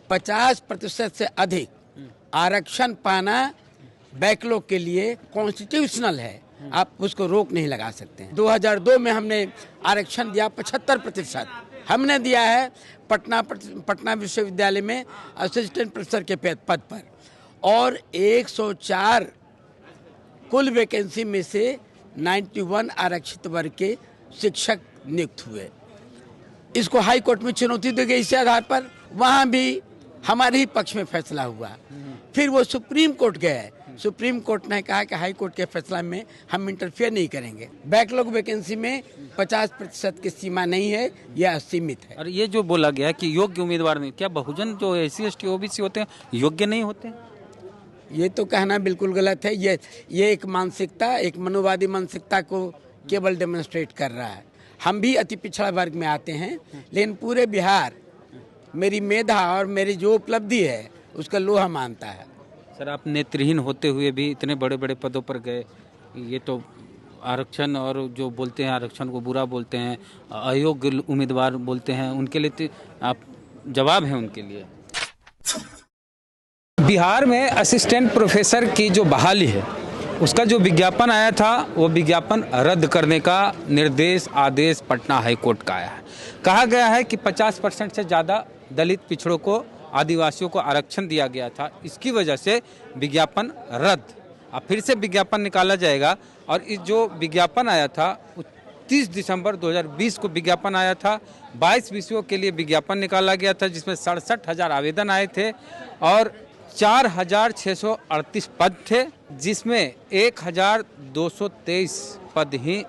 50% से अधिक आरक्षण पाना बैकलॉग के लिए कॉन्स्टिट्यूशनल है। आप उसको रोक नहीं लगा सकते हैं। 2002 में हमने आरक्षण दिया 75%, हमने दिया है पटना विश्वविद्यालय में असिस्टेंट प्रोफेसर के पद पर, और 104 कुल वैकेंसी में से 91 आरक्षित वर्ग के शिक्षक नियुक्त हुए। इसको हाई कोर्ट में चुनौती दी गई। इस आधार पर वहाँ भी हमारे ही पक्ष में फैसला हुआ। फिर वो सुप्रीम कोर्ट गए। सुप्रीम कोर्ट ने कहा कि हाई कोर्ट के फैसला में हम इंटरफेयर नहीं करेंगे। बैकलॉग वैकेंसी में 50% की सीमा नहीं है, यह असीमित है। और ये जो बोला गया कि योग्य उम्मीदवार नहीं, क्या बहुजन जो SC ST OBC होते हैं योग्य नहीं होते? ये तो कहना बिल्कुल गलत है। ये एक मानसिकता, एक मनोवादी मानसिकता को केवल डेमोन्स्ट्रेट कर रहा है। हम भी अति पिछड़ा वर्ग में आते हैं, लेकिन पूरे बिहार मेरी मेधा और मेरी जो उपलब्धि है उसका लोहा मानता है। सर, आप नेत्रहीन होते हुए भी इतने बड़े बड़े पदों पर गए, ये तो आरक्षण और जो बोलते हैं आरक्षण को बुरा बोलते हैं, अयोग्य उम्मीदवार बोलते हैं, उनके लिए आप जवाब हैं उनके लिए। बिहार में असिस्टेंट प्रोफेसर की जो बहाली है उसका जो विज्ञापन आया था वो विज्ञापन रद्द करने का निर्देश आदेश पटना हाई कोर्ट का आया है। कहा गया है कि 50% से ज़्यादा दलित पिछड़ों को, आदिवासियों को आरक्षण दिया गया था, इसकी वजह से विज्ञापन रद्द। अब फिर से विज्ञापन निकाला जाएगा। और इस जो विज्ञापन आया था 30 दिसंबर 2020 को विज्ञापन आया था। 22 विषयों के लिए विज्ञापन निकाला गया था, जिसमें 67,000 आवेदन आए थे और 4,638 पद थे, जिसमें 1,223 पद ही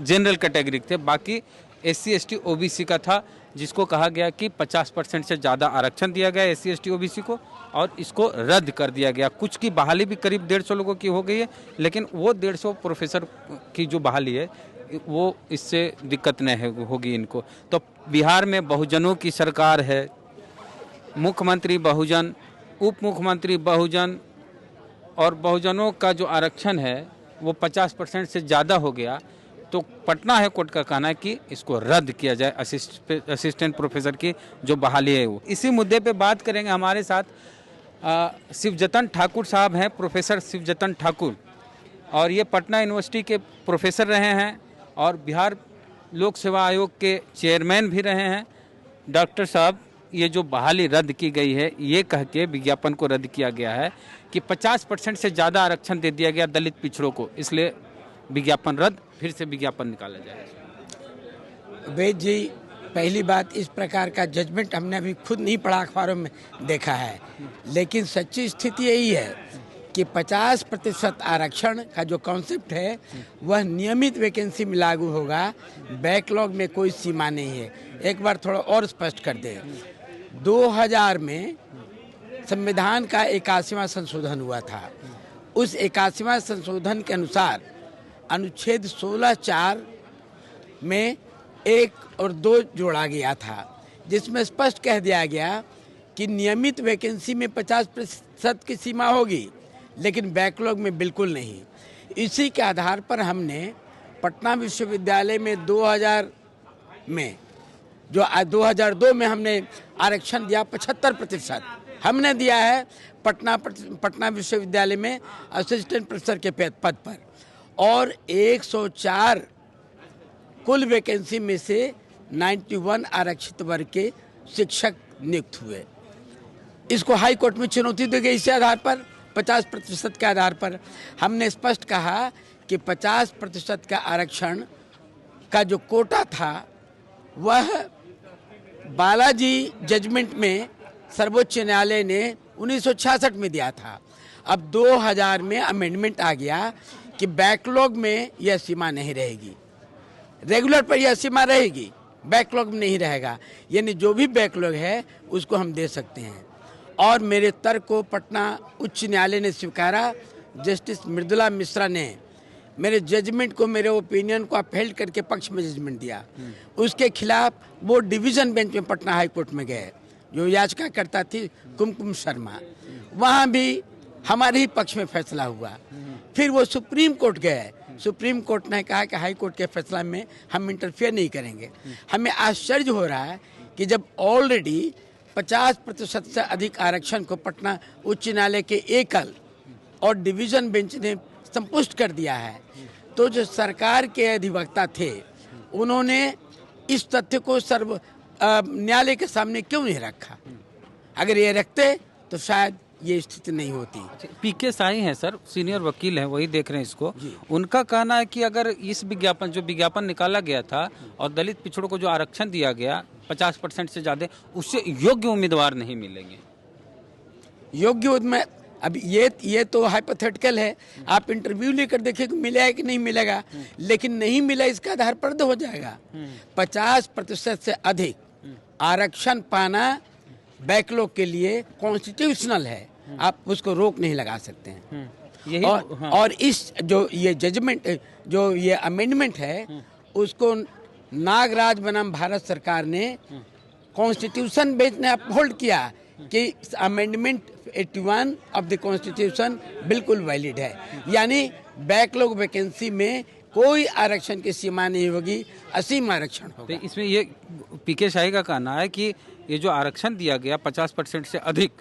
जनरल कैटेगरी थे। बाकी SC ST OBC का था, जिसको कहा गया कि 50% से ज़्यादा आरक्षण दिया गया SC ST OBC को और इसको रद्द कर दिया गया। कुछ की बहाली भी करीब 150 लोगों की हो गई है, लेकिन वो 150 प्रोफेसर की जो बहाली है वो इससे दिक्कत नहीं होगी इनको। तो बिहार में बहुजनों की सरकार है, मुख्यमंत्री बहुजन, उप मुख्यमंत्री बहुजन, और बहुजनों का जो आरक्षण है वो 50% से ज़्यादा हो गया। तो पटना हाई कोर्ट का कहना है कि इसको रद्द किया जाए, असिस्टेंट प्रोफेसर की जो बहाली है वो। इसी मुद्दे पे बात करेंगे। हमारे साथ शिवजतन ठाकुर साहब हैं, प्रोफेसर शिवजतन ठाकुर, और ये पटना यूनिवर्सिटी के प्रोफेसर रहे हैं और बिहार लोक सेवा आयोग के चेयरमैन भी रहे हैं। डॉक्टर साहब, ये जो बहाली रद्द की गई है, ये कह के विज्ञापन को रद्द किया गया है कि 50% से ज़्यादा आरक्षण दे दिया गया दलित पिछड़ों को, इसलिए विज्ञापन रद्द, फिर से विज्ञापन निकाला जाए। वेद जी, पहली बात, इस प्रकार का जजमेंट हमने अभी खुद नहीं पढ़ा, अखबारों में देखा है, लेकिन सच्ची स्थिति यही है कि 50% आरक्षण का जो कॉन्सेप्ट है वह नियमित वैकेंसी में लागू होगा। बैकलॉग में कोई सीमा नहीं है। एक बार थोड़ा और स्पष्ट कर दें, 2000 में संविधान का 81वां संशोधन हुआ था। उस 81वां संशोधन के अनुसार अनुच्छेद 16(4) में 1 और 2 जोड़ा गया था, जिसमें स्पष्ट कह दिया गया कि नियमित वैकेंसी में 50% की सीमा होगी, लेकिन बैकलॉग में बिल्कुल नहीं। इसी के आधार पर हमने पटना विश्वविद्यालय में 2002 में हमने आरक्षण दिया 75%, हमने दिया है पटना विश्वविद्यालय में असिस्टेंट प्रोफेसर के पद पर, और 104 कुल वैकेंसी में से 91 आरक्षित वर्ग के शिक्षक नियुक्त हुए। इसको हाई कोर्ट में चुनौती दी गई। इस आधार पर 50% के आधार पर हमने स्पष्ट कहा कि 50% का आरक्षण का जो कोटा था वह बालाजी जजमेंट में सर्वोच्च न्यायालय ने 1966 में दिया था। अब 2000 में अमेंडमेंट आ गया कि बैकलॉग में यह सीमा नहीं रहेगी, रेगुलर पर यह सीमा रहेगी, बैकलॉग में नहीं रहेगा। यानी जो भी बैकलॉग है उसको हम दे सकते हैं। और मेरे तर्क को पटना उच्च न्यायालय ने स्वीकारा। जस्टिस मृदुला मिश्रा ने मेरे जजमेंट को, मेरे ओपिनियन को अपहेल्ड करके पक्ष में जजमेंट दिया। उसके खिलाफ वो डिवीज़न बेंच में पटना हाई कोर्ट में गए, जो याचिका करता थी कुमकुम शर्मा, वहाँ भी हमारे ही पक्ष में फैसला हुआ। फिर वो सुप्रीम कोर्ट गए। सुप्रीम कोर्ट ने कहा कि हाई कोर्ट के फैसला में हम इंटरफेयर नहीं करेंगे। हमें आश्चर्य हो रहा है कि जब ऑलरेडी 50% से अधिक आरक्षण को पटना उच्च न्यायालय के एकल और डिवीजन बेंच ने संपुष्ट कर दिया है, तो जो सरकार के अधिवक्ता थे उन्होंने इस तथ्य को न्यायालय के सामने क्यों नहीं रखा? अगर ये रखते तो शायद ये स्थिति नहीं होती। पीके साई हैं सर, सीनियर वकील हैं, वही देख रहे हैं इसको। उनका कहना है कि अगर इस विज्ञापन निकाला गया था और दलित पिछड़ों को जो आरक्षण दिया गया 50% से ज्यादा, उससे योग्य उम्मीदवार नहीं मिलेंगे। योग्य में अब ये तो हाइपोथेटिकल है, आप इंटरव्यू लेकर देखिए कि मिलेगा कि नहीं मिलेगा, लेकिन नहीं मिला इसका आधार पर हो जाएगा। 50% से अधिक आरक्षण पाना बैकलॉग के लिए कॉन्स्टिट्यूशनल है, आप उसको रोक नहीं लगा सकते हैं। यही और इस जो ये जजमेंट, जो ये अमेंडमेंट है, उसको नागराज बनाम भारत सरकार ने कॉन्स्टिट्यूशन बेंच ने अपहोल्ड किया कि अमेंडमेंट 81 ऑफ द कॉन्स्टिट्यूशन बिल्कुल वैलिड है, यानी बैकलॉग वैकेंसी में कोई आरक्षण की सीमा नहीं होगी, असीम आरक्षण होगा। तो इसमें ये पीके शाही का कहना है कि ये जो आरक्षण दिया गया 50% से अधिक,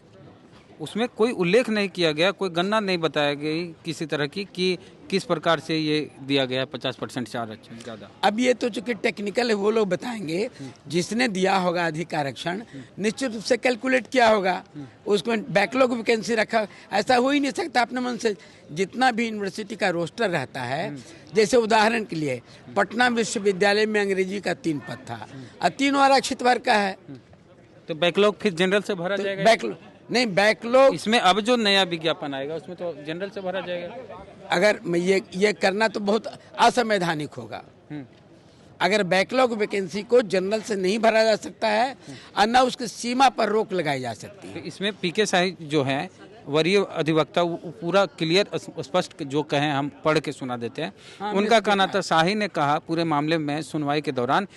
उसमें कोई उल्लेख नहीं किया गया, कोई गणना नहीं बताया गई किसी तरह की कि किस प्रकार से ये दिया गया है 50% से आरक्षण ज़्यादा। अब ये तो चूंकि टेक्निकल है, वो लोग बताएंगे। जिसने दिया होगा अधिक आरक्षण निश्चित रूप से कैलकुलेट किया होगा, उसको बैकलॉग वैकेंसी रखा। ऐसा हो ही नहीं सकता अपने मन से। जितना भी यूनिवर्सिटी का रोस्टर रहता है, जैसे उदाहरण के लिए पटना विश्वविद्यालय में अंग्रेजी का 3 पद था और 3 आरक्षित वर्ग का है, तो बैकलॉग फिर जनरल से भरा जाएगा? बैकलॉग इसमें अब जो नया विज्ञापन आएगा उसमें तो जनरल से भरा जाएगा। अगर ये करना तो बहुत असंवैधानिक होगा। अगर बैकलॉग वैकेंसी को जनरल से नहीं भरा जा सकता है और न उसकी सीमा पर रोक लगाई जा सकती है। इसमें पीके शाही जो है वरीय अधिवक्ता, पूरा क्लियर स्पष्ट जो कहें हम पढ़ के सुना देते हैं। उनका कहना था, शाही ने कहा पूरे मामले में सुनवाई के दौरान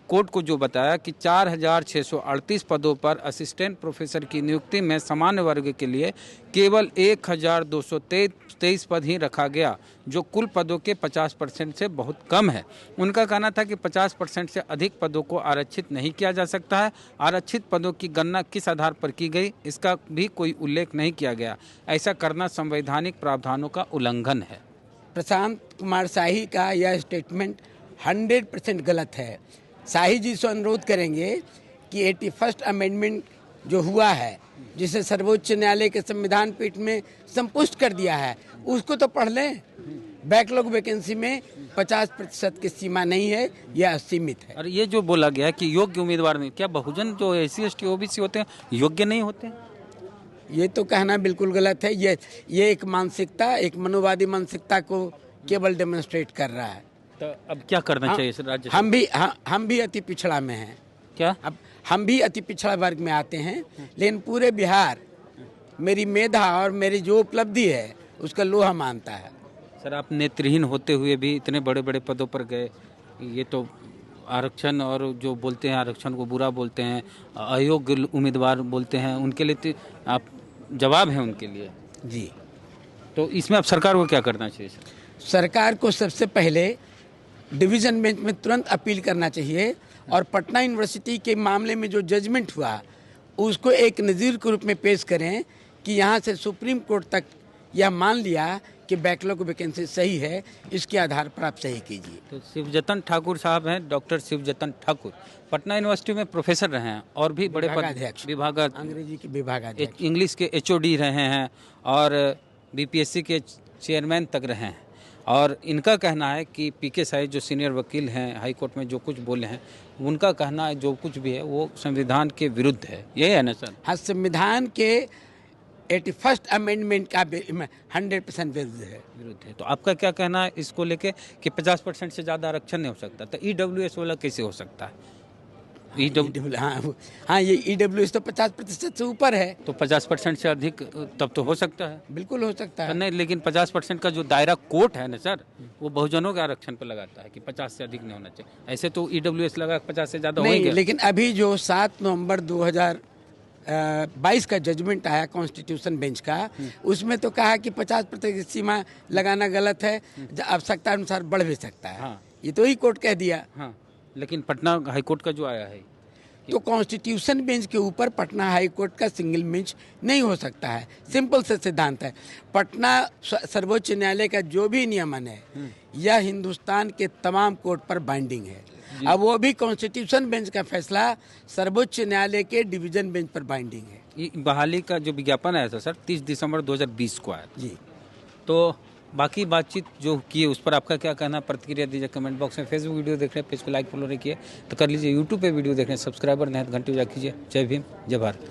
कोर्ट को जो बताया कि 4638 पदों पर असिस्टेंट प्रोफेसर की नियुक्ति में सामान्य वर्ग के लिए केवल 1223 पद ही रखा गया, जो कुल पदों के 50% से बहुत कम है। उनका कहना था कि 50% से अधिक पदों को आरक्षित नहीं किया जा सकता है। आरक्षित पदों की गणना किस आधार पर की गई, इसका भी कोई उल्लेख नहीं किया गया। ऐसा करना संवैधानिक प्रावधानों का उल्लंघन है। प्रशांत कुमार शाही का यह स्टेटमेंट 100% गलत है। शाही जी से अनुरोध करेंगे कि 81st अमेंडमेंट जो हुआ है, जिसे सर्वोच्च न्यायालय के संविधान पीठ में संपुष्ट कर दिया है, उसको तो पढ़ लें। बैकलॉग वैकेंसी में 50% की सीमा नहीं है, यह असीमित है। और ये जो बोला गया कि योग्य उम्मीदवार नहीं, क्या बहुजन जो SC ST OBC होते हैं योग्य नहीं होते? ये तो कहना बिल्कुल गलत है। ये एक मानसिकता, एक मनोवादी मानसिकता को केवल डेमोन्स्ट्रेट कर रहा है। तो अब क्या करना चाहिए सर राज्य? हम भी अति पिछड़ा में हैं। क्या? अब हम भी अति पिछड़ा वर्ग में आते हैं, लेकिन पूरे बिहार मेरी मेधा और मेरी जो उपलब्धि है उसका लोहा मानता है। सर, आप नेत्रहीन होते हुए भी इतने बड़े बड़े पदों पर गए, ये तो आरक्षण और जो बोलते हैं आरक्षण को बुरा बोलते हैं, अयोग्य उम्मीदवार बोलते हैं, उनके लिए आप जवाब हैं उनके लिए जी। तो इसमें अब सरकार को क्या करना चाहिए सर? सरकार को सबसे पहले डिवीज़न बेंच में तुरंत अपील करना चाहिए और पटना यूनिवर्सिटी के मामले में जो जजमेंट हुआ उसको एक नज़ीर के रूप में पेश करें कि यहाँ से सुप्रीम कोर्ट तक यह मान लिया कि बैकलॉग वैकेंसी सही है, इसके आधार पर आप सही कीजिए। तो शिवजतन ठाकुर साहब हैं, डॉक्टर शिवजतन ठाकुर, पटना यूनिवर्सिटी में प्रोफेसर रहे हैं और भी बड़े विभाग अंग्रेजी के विभागाध्यक्ष, इंग्लिश के HOD रहे हैं और BPSC के चेयरमैन तक रहे हैं। और इनका कहना है कि पीके शाही जो सीनियर वकील हैं, हाई कोर्ट में जो कुछ बोले हैं, उनका कहना है जो कुछ भी है वो संविधान के विरुद्ध है। यही है ना सर? हाँ, संविधान के 81st अमेंडमेंट का 100% विरुद्ध है। तो आपका क्या कहना है इसको लेके कि 50% से ज़्यादा आरक्षण नहीं हो सकता? तो EWS वाला कैसे हो सकता है? हाँ, ये EWS तो 50% से ऊपर है, तो 50% से अधिक तब तो हो सकता है। बिल्कुल हो सकता है। नहीं, लेकिन 50% का जो दायरा कोर्ट है ना सर, वो बहुजनों के आरक्षण पर लगाता है कि 50 से अधिक नहीं होना चाहिए। ऐसे तो EWS लगा 50 से ज़्यादा नहीं, लेकिन अभी जो 7 नवंबर 2022 का जजमेंट आया कॉन्स्टिट्यूशन बेंच का, उसमें तो कहा कि 50% की सीमा लगाना गलत है, आवश्यकता अनुसार बढ़ भी सकता है। हाँ। ये तो ही कोर्ट कह दिया। हाँ, लेकिन पटना हाईकोर्ट का जो आया है तो कॉन्स्टिट्यूशन बेंच के ऊपर पटना हाई कोर्ट का सिंगल बेंच नहीं हो सकता है। सिंपल से सिद्धांत है। पटना सर्वोच्च न्यायालय का जो भी नियमन है यह हिंदुस्तान के तमाम कोर्ट पर बाइंडिंग है। अब वो भी कॉन्स्टिट्यूशन बेंच का फैसला सर्वोच्च न्यायालय के डिवीजन बेंच पर बाइंडिंग है। ये बहाली का जो विज्ञापन आया था सर 30 दिसंबर 2020 को आया था। जी, तो बाकी बातचीत जो की उस पर आपका क्या कहना, प्रतिक्रिया दीजिए कमेंट बॉक्स में। फेसबुक वीडियो देख रहे हैं, पेज को लाइक फॉलो नहीं किए तो कर लीजिए। यूट्यूब पे वीडियो देख रहे हैं, सब्सक्राइबर नहीं घंटी बजा कीजिए। जय भीम, जय भारत।